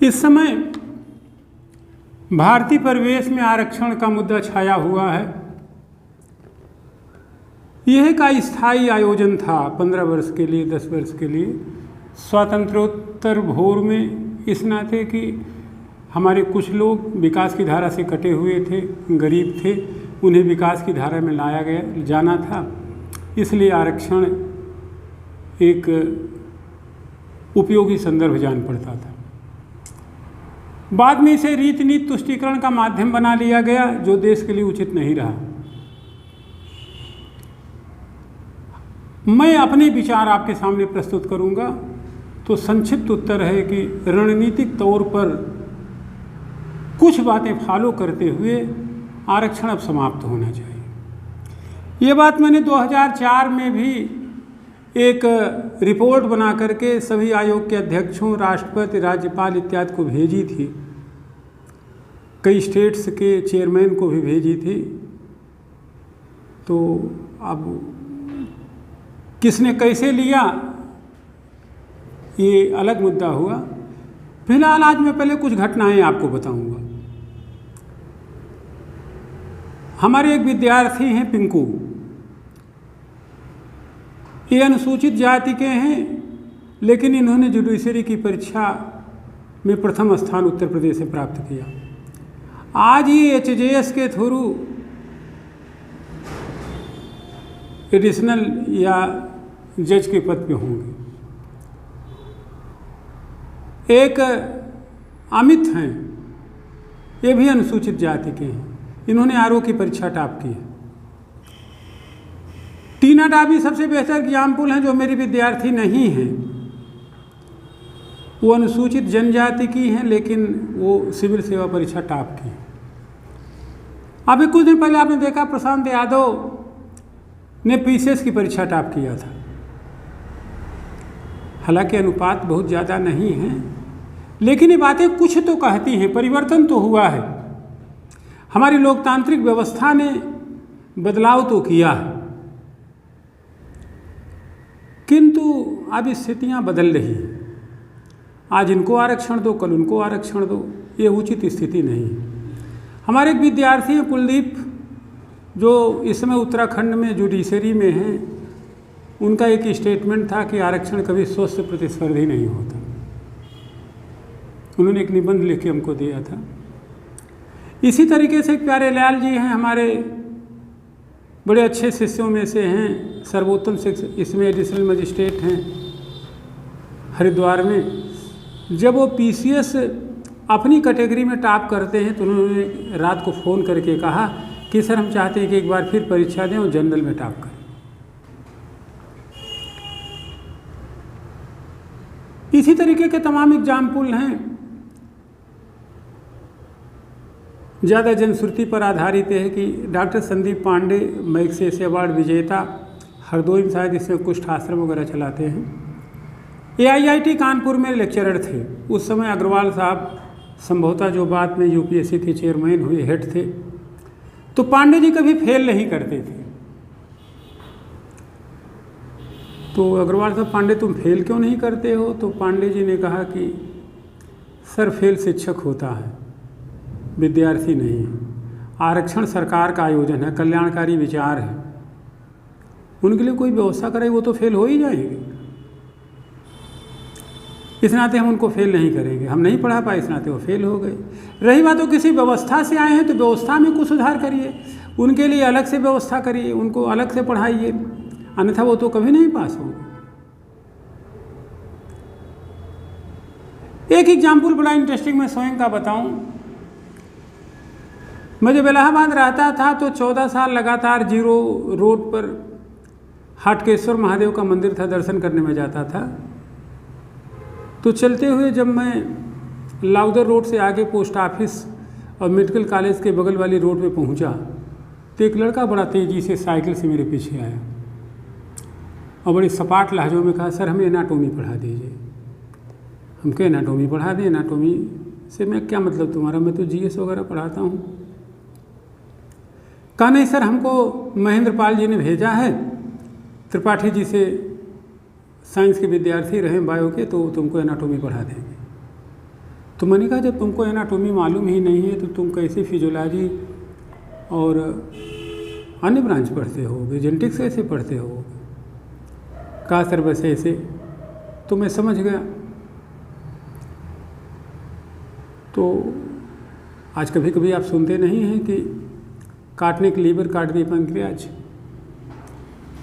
इस समय भारतीय परिवेश में आरक्षण का मुद्दा छाया हुआ है। यह का स्थायी आयोजन था 15 वर्ष के लिए, 10 वर्ष के लिए, स्वातंत्रोत्तर भोर में, इस नाते कि हमारे कुछ लोग विकास की धारा से कटे हुए थे, गरीब थे, उन्हें विकास की धारा में लाया गया जाना था। इसलिए आरक्षण एक उपयोगी संदर्भ जान पड़ता था। बाद में इसे रीति नीति तुष्टीकरण का माध्यम बना लिया गया, जो देश के लिए उचित नहीं रहा। मैं अपने विचार आपके सामने प्रस्तुत करूंगा। तो संक्षिप्त उत्तर है कि रणनीतिक तौर पर कुछ बातें फॉलो करते हुए आरक्षण अब समाप्त होना चाहिए। ये बात मैंने 2004 में भी एक रिपोर्ट बना करके सभी आयोग के अध्यक्षों, राष्ट्रपति, राज्यपाल इत्यादि को भेजी थी। कई स्टेट्स के चेयरमैन को भी भेजी थी। तो अब किसने कैसे लिया ये अलग मुद्दा हुआ। फिलहाल आज मैं पहले कुछ घटनाएं आपको बताऊंगा। हमारे एक विद्यार्थी हैं पिंकू, ये अनुसूचित जाति के हैं, लेकिन इन्होंने जुडिशरी की परीक्षा में प्रथम स्थान उत्तर प्रदेश से प्राप्त किया। आज ये HJS के थ्रू एडिशनल या जज के पद पे होंगे। एक अमित हैं, ये भी अनुसूचित जाति के हैं, इन्होंने RO की परीक्षा टॉप की है। टीना डाबी सबसे बेहतर एग्जाम्पल हैं, जो मेरी विद्यार्थी नहीं हैं। वो अनुसूचित जनजाति की हैं, लेकिन वो सिविल सेवा परीक्षा टॉप की है। अभी कुछ दिन पहले आपने देखा प्रशांत यादव ने PCS की परीक्षा टॉप किया था। हालांकि अनुपात बहुत ज़्यादा नहीं है, लेकिन ये बातें कुछ तो कहती हैं। परिवर्तन तो हुआ है, हमारी लोकतांत्रिक व्यवस्था ने बदलाव तो किया है, किंतु अब स्थितियां बदल रही हैं। आज इनको आरक्षण दो, कल उनको आरक्षण दो, ये उचित स्थिति नहीं है। हमारे एक विद्यार्थी हैं कुलदीप, जो इस समय उत्तराखंड में जुडिशरी में हैं। उनका एक स्टेटमेंट था कि आरक्षण कभी स्वस्थ प्रतिस्पर्धी नहीं होता। उन्होंने एक निबंध लिख के हमको दिया था। इसी तरीके से प्यारेलाल जी हैं, हमारे बड़े अच्छे शिष्यों में से हैं, सर्वोत्तम शिक्षक, इसमें एडिशनल मजिस्ट्रेट हैं हरिद्वार में। जब वो PCS अपनी कैटेगरी में टॉप करते हैं तो उन्होंने रात को फ़ोन करके कहा कि सर हम चाहते हैं कि एक बार फिर परीक्षा दें और जनरल में टॉप करें। इसी तरीके के तमाम एग्जाम्पल हैं। ज़्यादा जनश्रुति पर आधारित है कि डॉक्टर संदीप पांडे मैग्सेसे अवार्ड विजेता, हरदोई में शायद इसमें कुष्ठ आश्रम वगैरह चलाते हैं। AIIT कानपुर में लेक्चरर थे। उस समय अग्रवाल साहब संभवतः जो बाद में UPSC के चेयरमैन हुए, हेड थे। तो पांडे जी कभी फेल नहीं करते थे। तो अग्रवाल साहब, पांडे तुम फेल क्यों नहीं करते हो? तो पांडे जी ने कहा कि सर फेल शिक्षक होता है, विद्यार्थी नहीं। आरक्षण सरकार का आयोजन है, कल्याणकारी विचार है, उनके लिए कोई व्यवस्था करे वो तो फेल हो ही जाएंगे। इस नाते हम उनको फेल नहीं करेंगे। हम नहीं पढ़ा पाए, इस नाते वो फेल हो गए। रही बात, तो किसी व्यवस्था से आए हैं तो व्यवस्था में कुछ सुधार करिए, उनके लिए अलग से व्यवस्था करिए, उनको अलग से पढ़ाइए, अन्यथा वो तो कभी नहीं पास होंगे। एक एग्जाम्पल बड़ा इंटरेस्टिंग मैं स्वयं का बताऊं। मैं जब इलाहाबाद रहता था तो 14 साल लगातार जीरो रोड पर हाटकेश्वर महादेव का मंदिर था, दर्शन करने में जाता था। तो चलते हुए जब मैं लाउदर रोड से आगे पोस्ट ऑफिस और मेडिकल कॉलेज के बगल वाली रोड पे पहुंचा तो एक लड़का बड़ा तेज़ी से साइकिल से मेरे पीछे आया और बड़ी सपाट लहजों में कहा, सर हमें एनाटोमी पढ़ा दीजिए। हम कहे एनाटोमी पढ़ा दें? एनाटोमी से मैं क्या मतलब तुम्हारा, मैं तो GS वगैरह पढ़ाता हूँ। कहा नहीं सर, हमको महेंद्र पाल जी ने भेजा है, त्रिपाठी जी से साइंस के विद्यार्थी रहे बायो के, तो तुमको एनाटोमी पढ़ा देंगे। तो मैंने कहा जब तुमको एनाटॉमी मालूम ही नहीं है तो तुम कैसे फिजियोलॉजी और अन्य ब्रांच पढ़ते हो, जेनेटिक्स कैसे पढ़ते हो? कहा सर बस ऐसे। तो मैं समझ गया। तो आज कभी कभी आप सुनते नहीं हैं कि काटने के लीवर, काट दे पैंक्रियाज।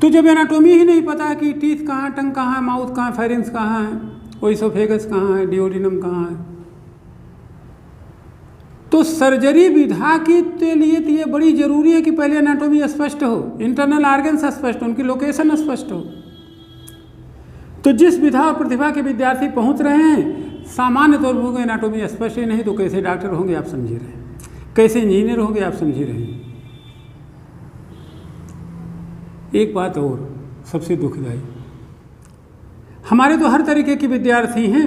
तो जब एनाटॉमी ही नहीं पता कि टीथ कहाँ, टंग कहाँ है, माउथ कहाँ है, फेरिंग्स कहाँ है, ओइसोफेगस कहाँ है, डिओडिनम कहाँ है, तो सर्जरी विधा के लिए तो ये बड़ी जरूरी है कि पहले एनाटॉमी स्पष्ट हो, इंटरनल ऑर्गन्स स्पष्ट हो, उनकी लोकेशन स्पष्ट हो। तो जिस विधा और प्रतिभा के विद्यार्थी पहुंच रहे हैं, सामान्य तौर पर एनाटॉमी स्पष्ट ही नहीं तो कैसे डॉक्टर होंगे आप समझ रहे हैं, कैसे इंजीनियर होंगे आप समझ रहे हैं। एक बात और सबसे दुखदाई, हमारे तो हर तरीके के विद्यार्थी हैं,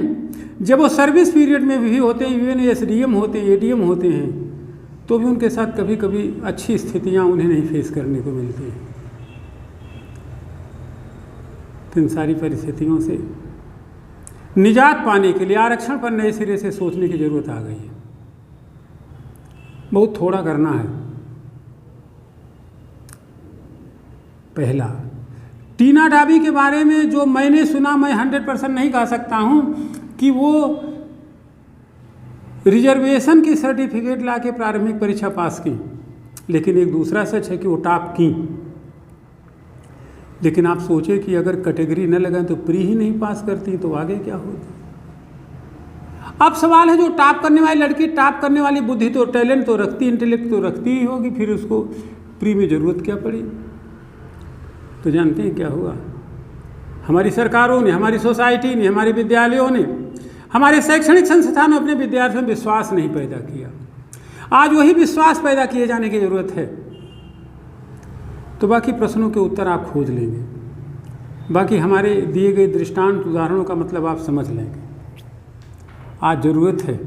जब वो सर्विस पीरियड में भी होते हैं, इवन एसडीएम होते हैं, एडीएम होते हैं, तो भी उनके साथ कभी कभी अच्छी स्थितियां उन्हें नहीं फेस करने को मिलती हैं। तो इन सारी परिस्थितियों से निजात पाने के लिए आरक्षण पर नए सिरे से सोचने की जरूरत आ गई है। बहुत थोड़ा करना है। पहला, टीना डाबी के बारे में जो मैंने सुना, मैं 100% नहीं कह सकता हूं कि वो रिजर्वेशन की सर्टिफिकेट लाके प्रारंभिक परीक्षा पास की, लेकिन एक दूसरा सच है कि वो टॉप की। लेकिन आप सोचे कि अगर कैटेगरी न लगाए तो प्री ही नहीं पास करती तो आगे क्या होता। अब सवाल है, जो टॉप करने वाली लड़की, टॉप करने वाली बुद्धि तो, टैलेंट तो रखती, इंटेलेक्ट तो रखती ही होगी, फिर उसको प्री में ज़रूरत क्या पड़ी? तो जानते हैं क्या हुआ? हमारी सरकारों ने, हमारी सोसाइटी ने, हमारे विद्यालयों ने, हमारे शैक्षणिक संस्थानों ने अपने विद्यार्थियों में विश्वास नहीं पैदा किया। आज वही विश्वास पैदा किए जाने की ज़रूरत है। तो बाकी प्रश्नों के उत्तर आप खोज लेंगे, बाकी हमारे दिए गए दृष्टांत उदाहरणों का मतलब आप समझ लेंगे। आज ज़रूरत है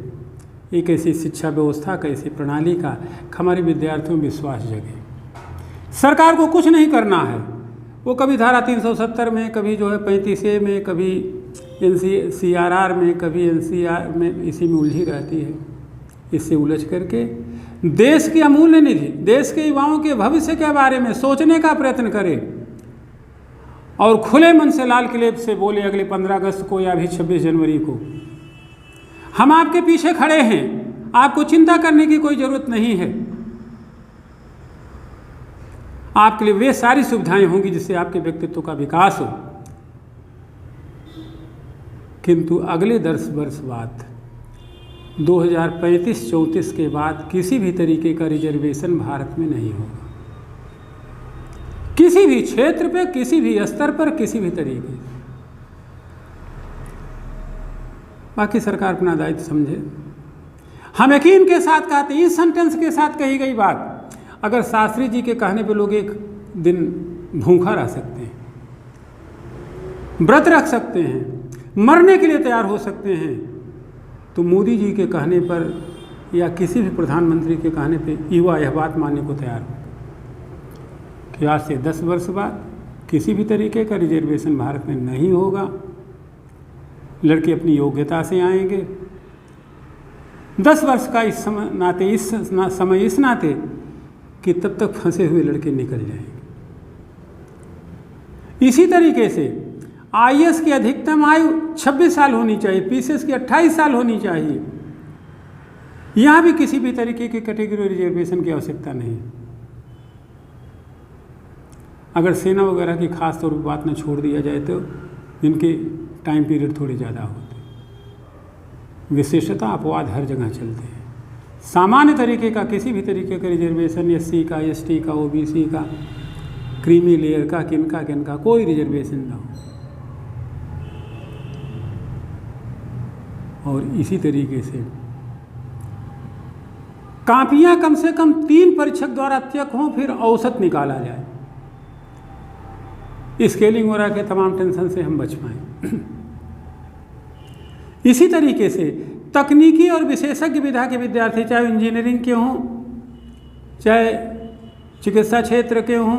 एक ऐसी शिक्षा व्यवस्था का, ऐसी प्रणाली का, हमारे विद्यार्थियों में विश्वास जगे। सरकार को कुछ नहीं करना है, वो कभी धारा 370 में, कभी जो है 35A में, कभी CRR में, कभी NCR में, इसी में उलझी रहती है। इससे उलझ करके देश की अमूल्य निधि, देश के युवाओं के भविष्य के बारे में सोचने का प्रयत्न करे और खुले मन से लाल किले से बोले अगले 15 अगस्त को या अभी 26 जनवरी को, हम आपके पीछे खड़े हैं, आपको चिंता करने की कोई ज़रूरत नहीं है, आपके लिए वे सारी सुविधाएं होंगी जिससे आपके व्यक्तित्व का विकास हो। किंतु अगले 10 वर्ष बाद 2035-34 के बाद किसी भी तरीके का रिजर्वेशन भारत में नहीं होगा, किसी भी क्षेत्र पे, किसी भी स्तर पर, किसी भी तरीके से। बाकी सरकार अपना दायित्व समझे। हम यकीन के साथ कहते हैं, इस सेंटेंस के साथ कही गई बात, अगर शास्त्री जी के कहने पे लोग एक दिन भूखा रह सकते हैं, व्रत रख सकते हैं, मरने के लिए तैयार हो सकते हैं, तो मोदी जी के कहने पर या किसी भी प्रधानमंत्री के कहने पे युवा यह बात मानने को तैयार हो कि आज से 10 वर्ष बाद किसी भी तरीके का रिजर्वेशन भारत में नहीं होगा। लड़के अपनी योग्यता से आएंगे। 10 वर्ष का इस समय इस नाते कि तब तक फंसे हुए लड़के निकल जाएंगे। इसी तरीके से IAS की अधिकतम आयु 26 साल होनी चाहिए, PCS की 28 साल होनी चाहिए। यहाँ भी किसी भी तरीके की कैटेगरी रिजर्वेशन की आवश्यकता नहीं। अगर सेना वगैरह की खास तौर पर बात न छोड़ दिया जाए तो इनके टाइम पीरियड थोड़े ज़्यादा होते, विशेषता अपवाद हर जगह चलते हैं। सामान्य तरीके का किसी भी तरीके का रिजर्वेशन, SC का, ST का, OBC का, क्रीमी लेयर का, किनका कोई रिजर्वेशन ना हो। और इसी तरीके से कापियां कम से कम 3 परीक्षक द्वारा तय हों, फिर औसत निकाला जाए। स्केलिंग वगैरह के तमाम टेंशन से हम बच पाएँ। इसी तरीके से तकनीकी और विशेषज्ञ विधा के विद्यार्थी, चाहे इंजीनियरिंग के हों, चाहे चिकित्सा क्षेत्र के हों,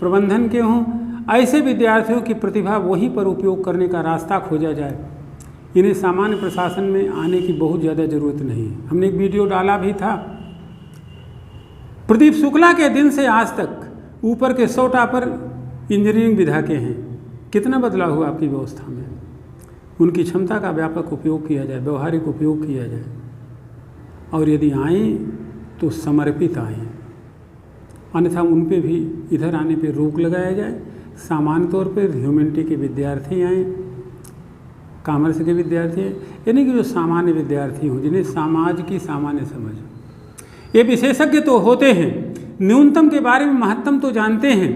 प्रबंधन के हों, ऐसे विद्यार्थियों की प्रतिभा वहीं पर उपयोग करने का रास्ता खोजा जाए। इन्हें सामान्य प्रशासन में आने की बहुत ज़्यादा ज़रूरत नहीं है। हमने एक वीडियो डाला भी था। प्रदीप शुक्ला के दिन से आज तक ऊपर के 100 टॉपर इंजीनियरिंग विधा के हैं। कितना बदलाव हुआ आपकी व्यवस्था में? उनकी क्षमता का व्यापक उपयोग किया जाए, व्यवहारिक उपयोग किया जाए, और यदि आए तो समर्पित आए, अन्यथा उन पे भी इधर आने पे रोक लगाया जाए। सामान्य तौर पे ह्यूमैनिटी के विद्यार्थी आएँ, कॉमर्स के विद्यार्थी हैं, यानी कि जो सामान्य विद्यार्थी हों, जिन्हें समाज की सामान्य समझ। ये विशेषज्ञ तो होते हैं, न्यूनतम के बारे में महत्तम तो जानते हैं,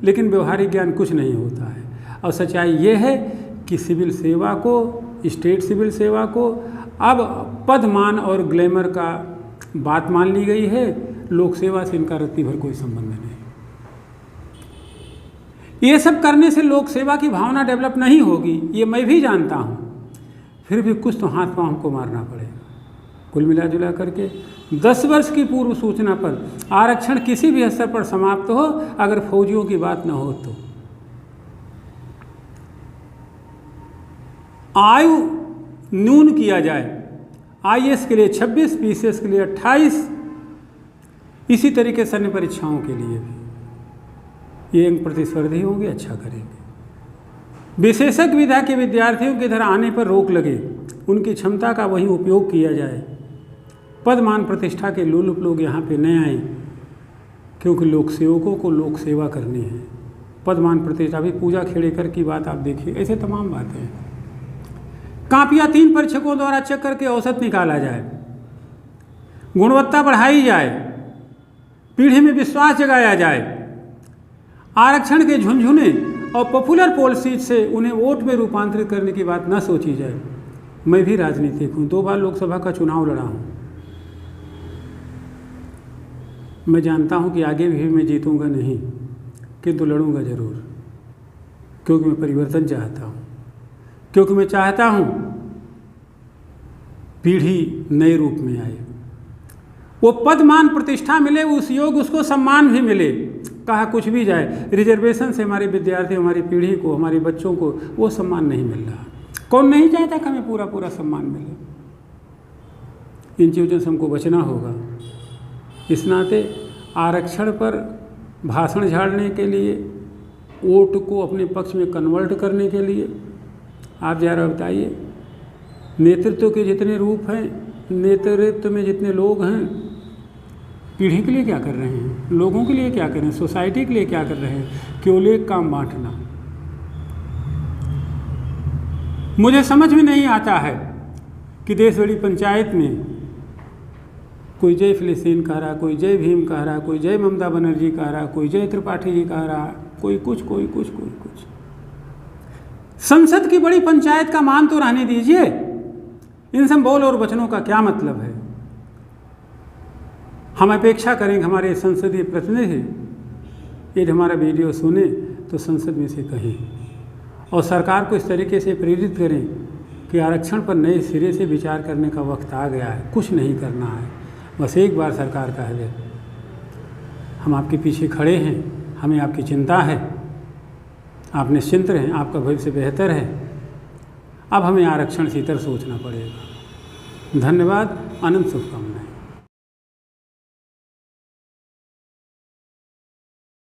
लेकिन व्यवहारिक ज्ञान कुछ नहीं होता है। और सच्चाई ये है कि सिविल सेवा को, स्टेट सिविल सेवा को अब पद मान और ग्लैमर का बात मान ली गई है। लोक सेवा से इनका रत्ती भर कोई संबंध नहीं। ये सब करने से लोक सेवा की भावना डेवलप नहीं होगी, ये मैं भी जानता हूँ। फिर भी कुछ तो हाथ पाँव हमको मारना पड़ेगा। कुल मिला जुला करके 10 वर्ष की पूर्व सूचना पर आरक्षण किसी भी स्तर पर समाप्त हो, अगर फौजियों की बात न हो तो। आयु न्यून किया जाए, IAS के लिए 26, PCS के लिए 28, इसी तरीके से अन्य परीक्षाओं के लिए भी। ये प्रतिस्पर्धी होंगे, अच्छा करेंगे। विशेषज्ञ विधा के विद्यार्थियों के इधर आने पर रोक लगे, उनकी क्षमता का वहीं उपयोग किया जाए। पदमान प्रतिष्ठा के लोलुप लोग यहाँ पे न आए, क्योंकि लोक सेवकों को लोक सेवा करनी है। पदमान प्रतिष्ठा भी पूजा खेड़ेकर की बात आप देखिए, ऐसे तमाम बातें हैं। कापियाँ 3 परीक्षकों द्वारा चेक करके औसत निकाला जाए, गुणवत्ता बढ़ाई जाए, पीढ़ी में विश्वास जगाया जाए। आरक्षण के झुनझुने और पॉपुलर पॉलिसी से उन्हें वोट में रूपांतरित करने की बात न सोची जाए। मैं भी राजनीतिक हूँ, 2 बार लोकसभा का चुनाव लड़ा हूँ। मैं जानता हूँ कि आगे भी मैं जीतूँगा नहीं, किंतु लड़ूंगा ज़रूर, क्योंकि मैं परिवर्तन चाहता हूँ, क्योंकि मैं चाहता हूँ पीढ़ी नए रूप में आए, वो पद मान प्रतिष्ठा मिले, उस योग्य उसको सम्मान भी मिले। कहा कुछ भी जाए, रिजर्वेशन से हमारे विद्यार्थी, हमारी पीढ़ी को, हमारे बच्चों को वो सम्मान नहीं मिल रहा। कौन नहीं चाहता कि हमें पूरा पूरा सम्मान मिले? इन चीज़ों से हमको बचना होगा। इस नाते आरक्षण पर भाषण झाड़ने के लिए, वोट को अपने पक्ष में कन्वर्ट करने के लिए आप जरा बताइए, नेतृत्व के जितने रूप हैं, नेतृत्व में जितने लोग हैं, पीढ़ी के लिए क्या कर रहे हैं, लोगों के लिए क्या कर रहे हैं, सोसाइटी के लिए क्या कर रहे हैं? केवल एक काम बांटना। मुझे समझ में नहीं आता है कि देश बड़ी पंचायत में कोई जय फिलिस्तीन कह रहा, कोई जय भीम कह रहा, कोई जय ममता बनर्जी कह रहा, कोई जय त्रिपाठी जी कह रहा, कोई कुछ, कोई कुछ, कोई कुछ। संसद की बड़ी पंचायत का मान तो रहने दीजिए। इन सब बोल और वचनों का क्या मतलब है? हम अपेक्षा करेंगे हमारे संसदीय प्रतिनिधि यदि हमारा वीडियो सुने तो संसद में से कहें, और सरकार को इस तरीके से प्रेरित करें कि आरक्षण पर नए सिरे से विचार करने का वक्त आ गया है, कुछ नहीं करना है। बस एक बार सरकार कह दे, हम आपके पीछे खड़े हैं, हमें आपकी चिंता है, आप निश्चिंत रहें, आपका भविष्य बेहतर है। अब हमें आरक्षण से इतर सोचना पड़ेगा। धन्यवाद, अनंत शुभकामनाएं।